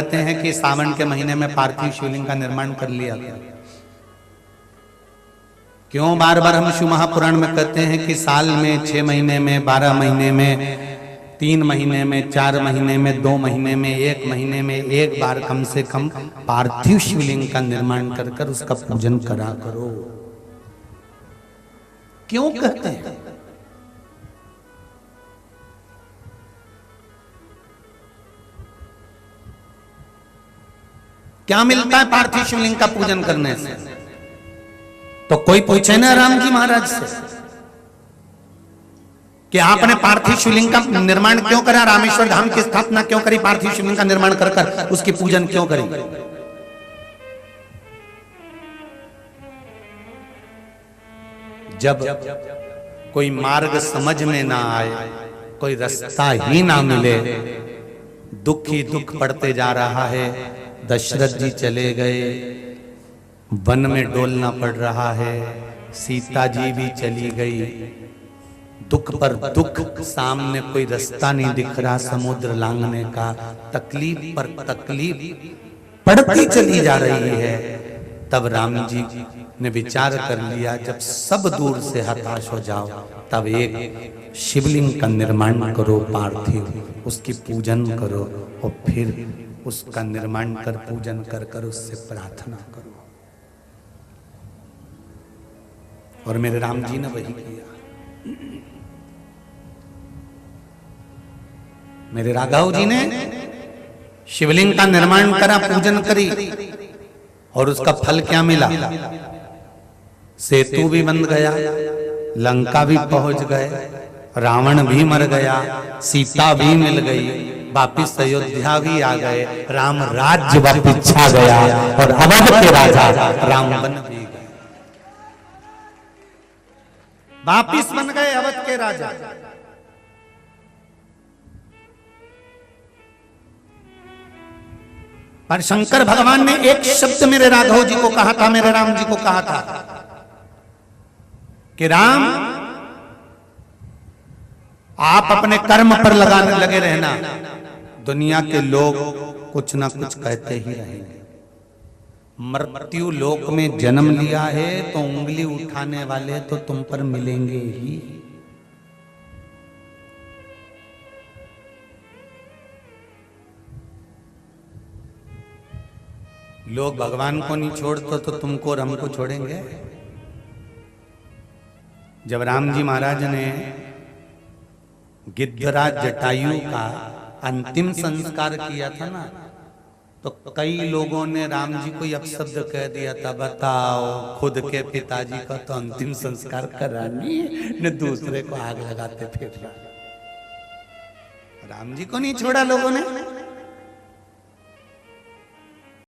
कहते हैं कि सावन के महीने में पार्थिव शिवलिंग का निर्माण कर लिया गया। क्यों बार बार हम शिव महापुराण में कहते हैं कि साल में 6 महीने में, 12 महीने में, 3 महीने में, 4 महीने में, 2 महीने में, 1 महीने में एक बार कम से कम पार्थिव शिवलिंग का निर्माण कर कर उसका पूजन करा करो। क्यों कहते हैं? क्या मिलता है पार्थिव शिवलिंग का पूजन करने से? तो कोई पूछे ना राम जी महाराज से कि आपने पार्थिव शिवलिंग का निर्माण क्यों करा, रामेश्वर धाम की स्थापना क्यों करी, पार्थिव शिवलिंग का निर्माण कर कर उसकी पूजन क्यों करी? जब कोई मार्ग समझ में ना आए, कोई रास्ता ही ना मिले, दुख ही दुख पड़ते जा रहा है। दशरथ जी चले गए, वन में डोलना पड़ रहा है, सीता जी भी चली गई, दुख पर दुख, सामने कोई रास्ता नहीं दिख रहा समुद्र लांघने का, तकलीफ पर तकलीफ पड़ती चली जा रही है। तब राम जी ने विचार कर लिया, जब सब दूर से हताश हो जाओ तब एक शिवलिंग का निर्माण करो पार्थिव, उसकी पूजन करो और फिर उसका निर्माण कर पूजन कर कर उससे प्रार्थना करो। और मेरे राम जी ने वही किया। मेरे राघव जी ने शिवलिंग का निर्माण करा, पूजन करी और उसका फल क्या मिला? सेतु भी बन गया, लंका भी पहुंच गए, रावण भी मर गया, सीता भी मिल गई, वापिस अयोध्या भी आ गए, राम राज्य वापिस छा गया और अवध के राजा राम बन भी गए, वापिस बन गए अवध के राजा। पर शंकर भगवान ने एक शब्द मेरे राघव जी को कहा था, मेरे राम जी को कहा था कि राम आप अपने कर्म पर लगे रहना, दुनिया के लोग कुछ ना कुछ कहते ही रहेंगे। मृत्यु लोक में जन्म लिया है तो उंगली उठाने वाले तो तुम पर मिलेंगे ही। लोग भगवान को नहीं छोड़ते तो तुमको और हमको छोड़ेंगे? जब राम जी महाराज ने गिद्धराज जटायु का अंतिम संस्कार किया था ना, तो कई लोगों ने राम जी को अपशब्द कह दिया था, बताओ खुद के पिताजी का तो अंतिम संस्कार करानी न दूसरे को आग लगाते फिर। राम जी को नहीं छोड़ा लोगों ने।